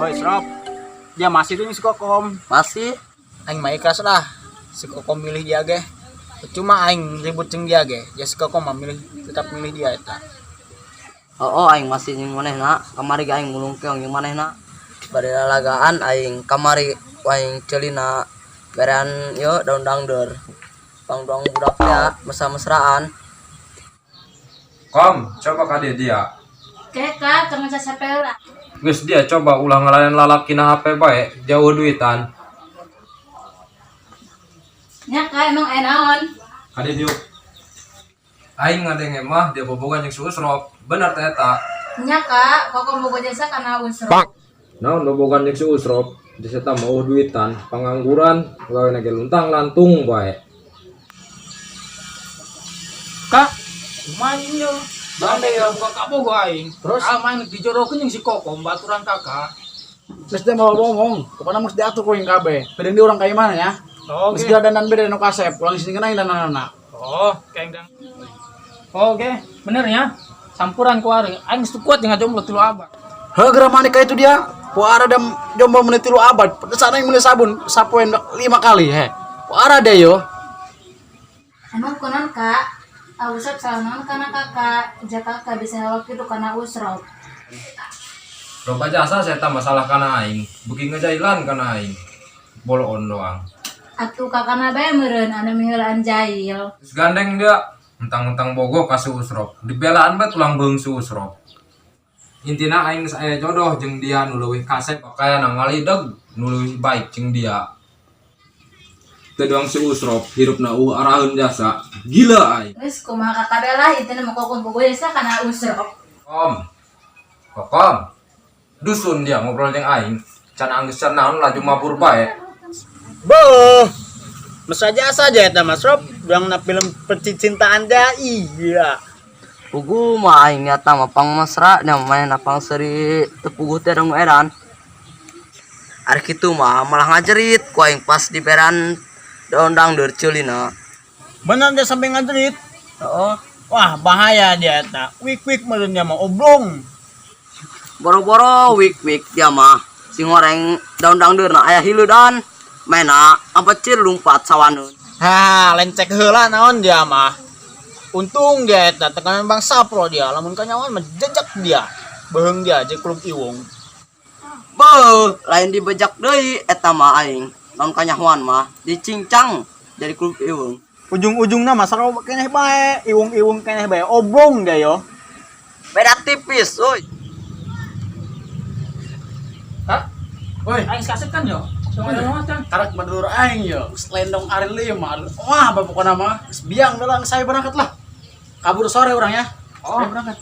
Woi, Srop. Dia masih tuh si Kokom. Masih. Aing mah ikhlas lah. Si Kokom milih dia ge. Cuma aing ribut jeung dia ge. Ya si Kokom mah tetap milih dia eta. Oh, aing masih jeung manehna. Kamari ge aing mulung keong jeung manehna. Bari lalagaan aing kamari aing celina berean yo daun dangdeur. Pangdong budak teh mesra-mesraan. Kom, coba kade dia. Oke kak, jangan capek lah. Geus dia coba ulang ngalayan lalaki na HP bae, jauh duitan. Ya kak, emang enaon. Kade diuk. Aing ngadenge mah dia bobogan jeung Susrop. Bener teh eta. Ya kak, kok kamu mau jasa karena unsur. Naon bobogan jeung Susrop? Di eta mau duitan, pangangguran, gawe ge luntang lantung bae. Kak, main yo. Bande ya buka kabogo aing. Terus main dijorokeun jeung si Kokom baturan kakak. Terus dia mau ngomong, kemana mesti diatur kau yang KB. Pedang dia orang kayak mana ya? Oke. Mesti ada dan beda no kasep, pulang sini kena dan anak. Oh, kayak Oke, bener ya. Campuran kuari. Aing geus kuat dengan jomblo tilu abad. He, gerak manika itu dia. Puara dan jomblo menit lu abad. Pada sana yang mulai sabun, sapuin 5 kali he. Puara deh yo. Emang konon kak, usap salon karena kakak, kakak bisa waktu itu karena usrop. Loba jasa saya masalah kana aing, beuki ngejailan kana aing. Boloon doang. Atuh kakak nabe meureun anu miheulaan jail. Terus gandeng dia mentang-mentang bogo ka Susrop. Dibelaan bae tulang beung Susrop. Intina aing saya jodoh jeung dia nu leuwih kasep pakaian ngalideg nu leuwih baik jeung dia. Teu doang si Usrop hirupna araheun jasa. Gila aing. Terus kumaha kakak bela itu mau kokon bogo jasa karena usrop. Kokom. Dusun dia ngobrol jeung aing. Can anggeus can naon laju mabur bae. Boh. Mesa jasa aja eta Mas Rob, yang na film percintaan dia. Iya. Pugu mah aing nyata mah pang mesra nya main pang seri teu puguh teh dong edan. Ari kitu mah malah ngajerit ku aing pas di beran daun dangdeur ceulina. Bener dia sampai ngajerit. Heeh. Wah, bahaya dia eta. Wik meureun dia mah oblong. Boro-boro wik dia mah sing goreng daun dangdeurna aya hileudan. Maena apecir lumpat sawaneun. Ha, lencek heula naon dia mah. Untung dia eta tekanan Bang Sapro dia, lamun kanyawan mah jejak dia. Beheung dia jeung klub Iwung. Beuh, lain dibejak deui eta mah aing. Lamun kanyahoan mah dicincang jadi klub Iwung. Ujung-ujungna mah sarua keneh bae, Iwung keneh bae oblong dia yo. Beda tipis, euy. Hah? Woi, Aing kasep kan yo. karak badulur aing yo. Selendong ari 5. Wah, pokokna mah biang belang saya berangkat lah. Kabur sore orang ya. Saya berangkat.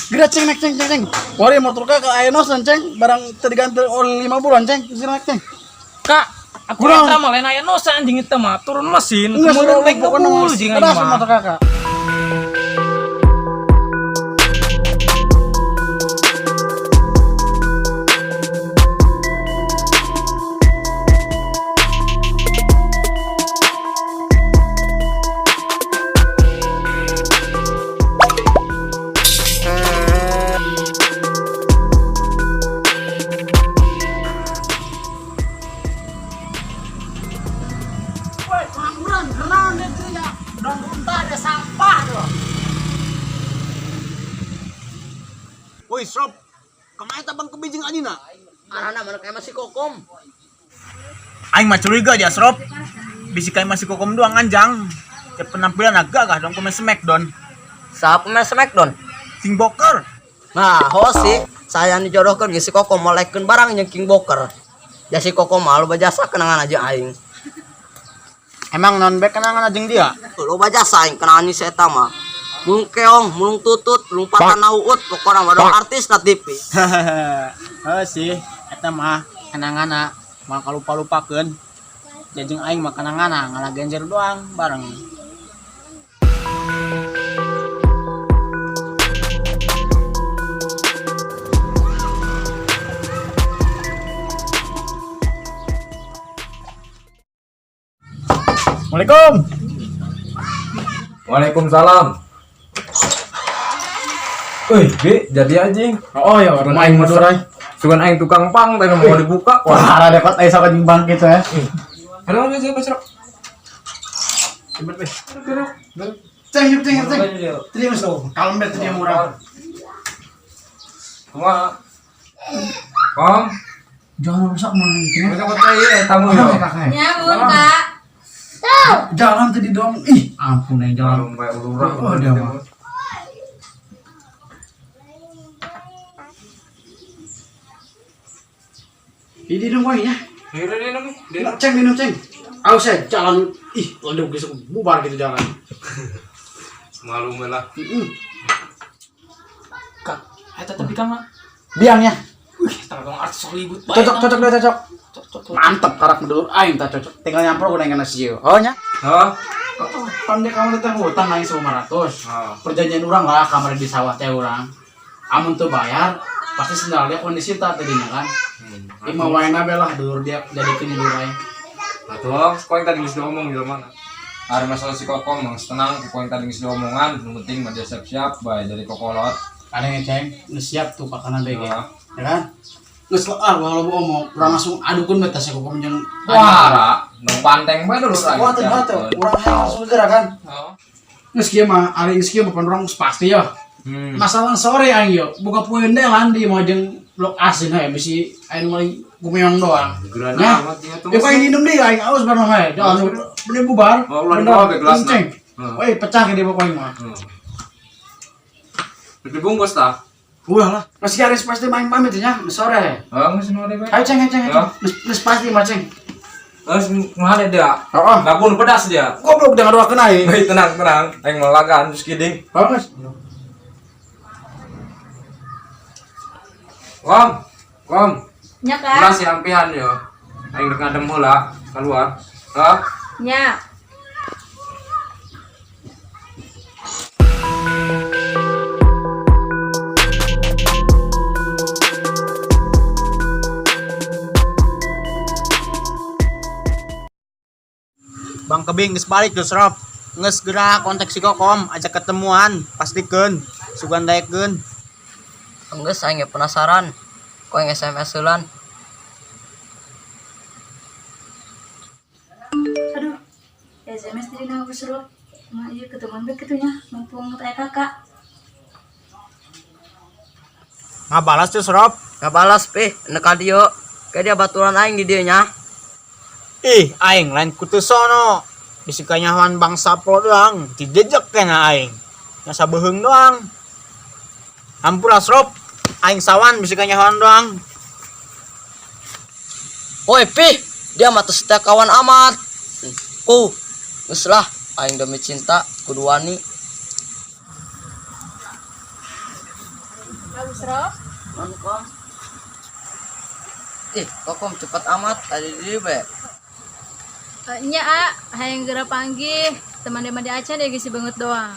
Gerak ceng. Wari motor kakak aya nosan ceng, barang teu diganti oli 5 bulan ceng, gerak ceng. Kak, aku Kurang. eta mah lain aya nosa anjing eta mah turun mesin, Enggak kemudian sudah naik pokoknya dulu mas. jeung Keras anjing motor mah. kakak. Woi, pengangguran, kenalan dia tuh ya. Dong muntah ada sampah tuh. Woi, Srop. Kemana tabang kebijing anjina? Arana mana kayak masih kokom. Aing mah curiga aja, Srop. Bisi kayak masih kokom doang anjang. Cep penampilan agak gah dong pemain Smackdown. Siapa pemain Smackdown? King Boker. Nah, hosi saya dijodohkeun ge si kokom molekeun barang jeung King Boker. Ya si kokom mah loba jasa kenangan aja aing. Emang non back kenangan ajeng dia. Loba jasa aing kenangan ni si eta mah. Mulung keong, mulung tutut, mulung patana uut, pokona mah dong artis na TV. Heuh sih, eta mah kenanganna mah kalupa-lupakeun. Jajeng aing mah kenanganna ngalagenjer doang bareng. Assalamualaikum. Waalaikumsalam. Bi, jadi anjing. Oh ya, Sugan main Madura. Sugan aing tukang pang teh mau dibuka. Wah, ada dapat aya sakat bang gitu ya. Aduh, geus besok. Ceng. Tadi mas tuh, kalem bet dia murah. Kumaha? Kom, Jangan rusak mana ini. mereka percaya tamu yo. Nyambung kak. Jalan tadi dong. Ih, ampun ya jalan. Kalau bae ulurah. Oh, dia mah. Ini dong wah ya. Minum ceng. Aku saya jalan. Ih, waduh bisa bubar gitu jalan. Malum lah. Kak, eta tapi kan Biang ya. tanggung artis Hollywood. Cocok. Mantap karak menurut aing tak cocok. Tinggal nyampur gue nengah nasi oh nya. Hah? Pandai kamu datang hutang nangis 500. Perjanjian orang lah kamar di sawah teh orang. Amun tuh bayar pasti sendal dia kondisi tak tadinya kan. Ima waina belah dur dia jadi kini durai. Atuh, kau yang tadi geus diomong di mana? Ada masalah si Kokom, mang tenang, kau yang tadi geus diomongan, nu penting mah dia siap-siap bae dari kokolot. Ada yang ceng, siap tuh pakanan BG. Heeh. Ya kan? Geus kalau omong, urang langsung adukeun beta si kokom jeung Wah, nu panteng bae dulu Wah, tuh, urang langsung gerak kan. Geus kieu mah ari geus kieu papan urang pasti ya. Masalah sore aing yo, buka poin deh lan di mau jeung blok asin he bisi aing maling kumeong doang. Gerana amat ieu tuh. Ya paling minum deh aing aus bareng he. Jangan bener bubar. Oh, ulah dibawa ke gelasna. Ceng. Woi, pecah ke dia pokoknya mah. Dibungkus tah. Ulah lah. Masih harus pasti main pamit ya, sore. Geus nu ada bae. Ayo ceng. Ya. Geus pasti mah ceng. Geus mah ada dia. Heeh. Gabun pedas dia. Goblok udah ngadoakeun aing. Hei, tenang. Aing melagaan terus kidding. Bagus. Kom. Nya kak. Ulah si ampihan yo. Aing rek ngadem heula keluar. Hah? Nya. Bang Kebing geus balik geus Rob. Geus geura kontak si Kokom, ajak ketemuan, pastikeun, sugan daekeun. Enggeus aing ge penasaran. Kau yang SMS ulan. Aduh. SMS tadi nama seru. Mah iya ketemuan bae kitunya, mumpung teh kakak. Ngabalas tuh Rob. Ngabalas pi, neuk ka dieu. Kayak dia baturan aing di dieu nya. Ih, aing lain kutu sono. Bisi kanyawan Bang Sapro doang, dijejek kena aing. Nya sabeheung doang. Hampura Rob. Aing sawan bisi kanyawan doang. Woi pi, dia mah teu setia kawan amat. Geus lah, aing demi cinta kudu wani. Bagus Rob. Kom. Kokom cepet amat tadi di be. Nya hayang geura panggih. Teman-teman di Aceh dia gisi banget doang.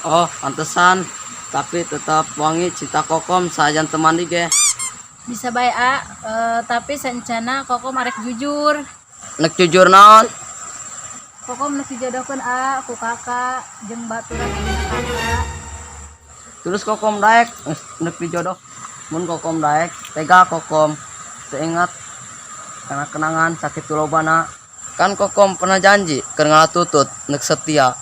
Oh, pantesan. Tapi tetap wangi cinta Kokom sajan teman di ge. Bisa bae tapi saencana Kokom arek jujur. Nek jujur naon? Kokom neuk dijodohkeun ku kakak jeung baturan dina kakak. Terus Kokom daek nek dijodoh. Mun Kokom daek, tega Kokom. Teu ingat karena kenangan sakit tulobana. Kan Kokom pernah janji keur ngalatutut nek setia.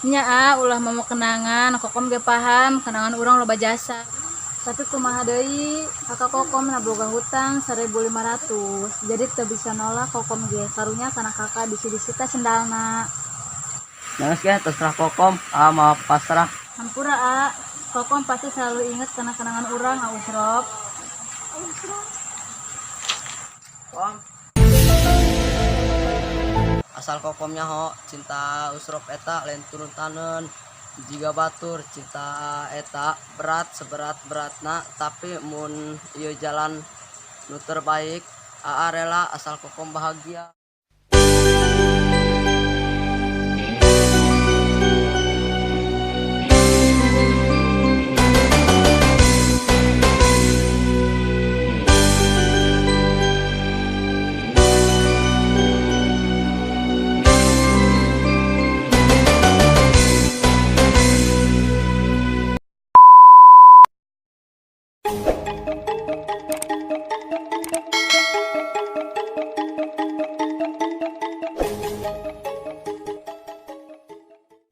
Nya ulah mau kenangan, Kokom ge paham kenangan urang loba jasa. Tapi kumaha deui, kakak Kokom boga hutang 1.500. Jadi teu bisa nolak Kokom ge karunya kana kakak disi-disita sendalna. Nangis ge terserah Kokom, mah pasrah. Hampura Kokom pasti selalu inget kana kenangan urang Rob. Kom. Asal Kokomnya ho cinta usrop eta lain turun tanen. Jika batur cinta eta berat seberat-beratna tapi mun ieu jalan nu terbaik rela asal Kokom bahagia.